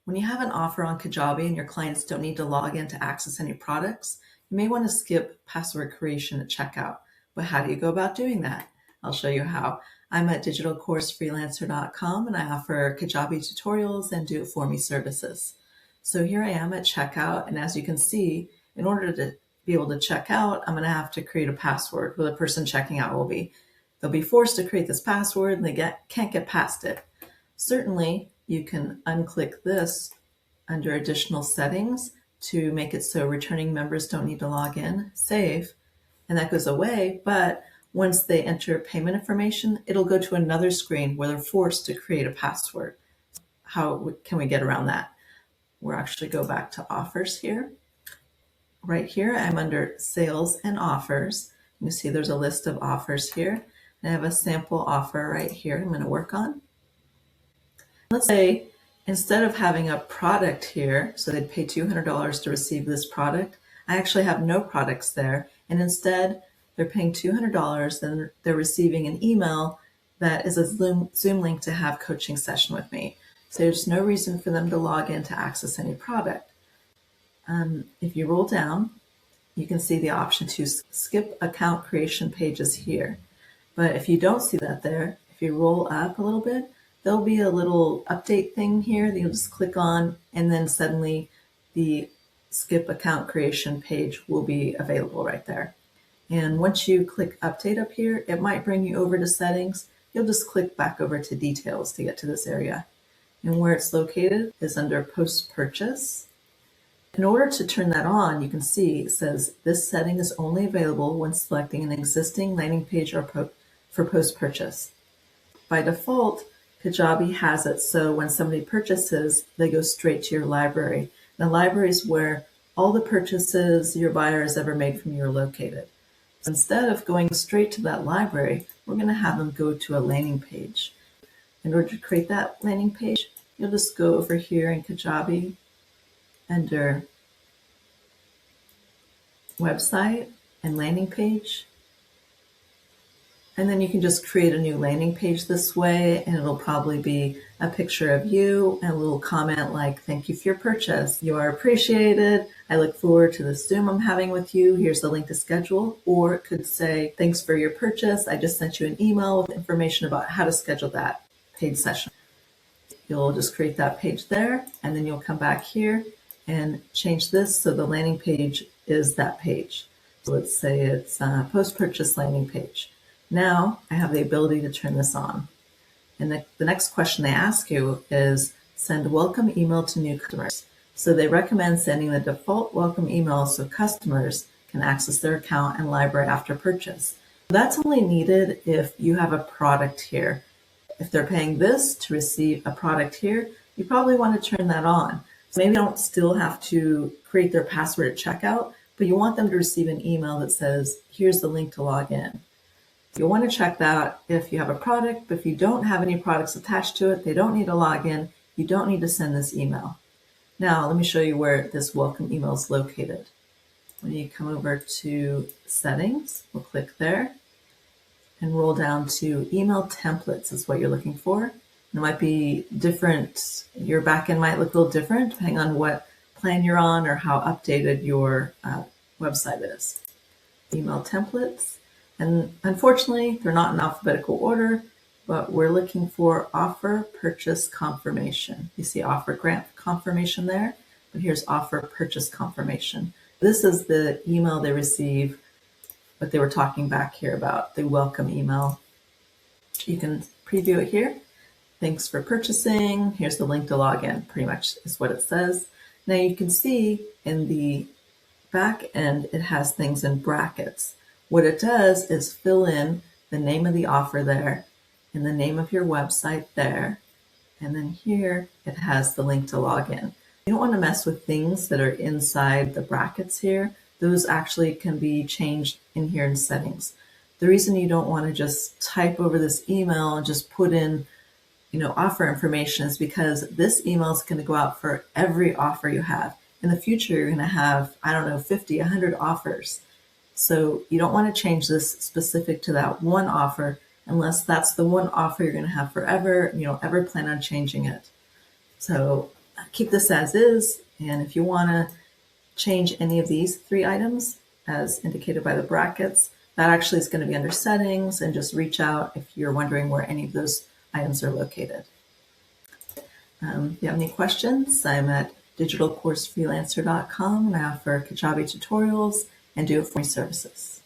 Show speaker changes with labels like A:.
A: When you have an offer on Kajabi and your clients don't need to log in to access any products, you may want to skip password creation at checkout. But how do you go about doing that? I'll show you how. I'm at digitalcoursefreelancer.com and I offer Kajabi tutorials and do-it-for-me services. So here I am at checkout, and as you can see, in order to be able to check out, I'm going to have to create a password where the person checking out will be. They'll be forced to create this password and they can't get past it. Certainly, you can unclick this under additional settings to make it so returning members don't need to log in, save, and that goes away. But once they enter payment information, it'll go to another screen where they're forced to create a password. How can we get around that? We'll actually go back to offers here. Right here, I'm under sales and offers. You see there's a list of offers here. I have a sample offer right here I'm going to work on. Let's say instead of having a product here, so they'd pay $200 to receive this product, I actually have no products there. And instead, they're paying $200 and they're receiving an email that is a Zoom link to have coaching session with me. So there's no reason for them to log in to access any product. If you roll down, you can see the option to skip account creation pages here. But if you don't see that there, if you roll up a little bit, there'll be a little update thing here that you'll just click on, and then suddenly the skip account creation page will be available right there. And once you click update up here, it might bring you over to settings. You'll just click back over to details to get to this area. And where it's located is under post-purchase. In order to turn that on, you can see it says this setting is only available when selecting an existing landing page or for post-purchase. By default, Kajabi has it so when somebody purchases, they go straight to your library. The library is where all the purchases your buyer has ever made from you are located. So instead of going straight to that library, we're going to have them go to a landing page. In order to create that landing page, you'll just go over here in Kajabi under website and landing page. And then you can just create a new landing page this way, and it'll probably be a picture of you and a little comment like, thank you for your purchase. You are appreciated. I look forward to the Zoom I'm having with you. Here's the link to schedule. Or it could say, thanks for your purchase. I just sent you an email with information about how to schedule that paid session. You'll just create that page there, and then you'll come back here and change this so the landing page is that page. So let's say it's a post-purchase landing page. Now I have the ability to turn this on. And the next question they ask you is send a welcome email to new customers. So they recommend sending the default welcome email so customers can access their account and library after purchase. That's only needed if you have a product here. If they're paying this to receive a product here, you probably want to turn that on. So maybe you don't still have to create their password at checkout, but you want them to receive an email that says, here's the link to log in. You'll want to check that if you have a product, but if you don't have any products attached to it, they don't need to log in. You don't need to send this email. Now, let me show you where this welcome email is located. When you come over to settings, we'll click there and roll down to email templates is what you're looking for. It might be different. Your backend might look a little different depending on what plan you're on or how updated your website is. Email templates. And unfortunately, they're not in alphabetical order, but we're looking for offer purchase confirmation. You see offer grant confirmation there, but here's offer purchase confirmation. This is the email they receive, what they were talking back here about, the welcome email. You can preview it here. Thanks for purchasing. Here's the link to log in, pretty much is what it says. Now you can see in the back end, it has things in brackets. What it does is fill in the name of the offer there and the name of your website there. And then here it has the link to log in. You don't want to mess with things that are inside the brackets here. Those actually can be changed in here in settings. The reason you don't want to just type over this email and just put in, offer information is because this email is going to go out for every offer you have. In the future, you're going to have, 50, 100 offers. So you don't want to change this specific to that one offer unless that's the one offer you're going to have forever and you don't ever plan on changing it. So keep this as is. And if you want to change any of these 3 items as indicated by the brackets, that actually is going to be under settings, and just reach out if you're wondering where any of those items are located. If you have any questions, I'm at digitalcoursefreelancer.com, and I offer Kajabi tutorials and do-it-for-me services.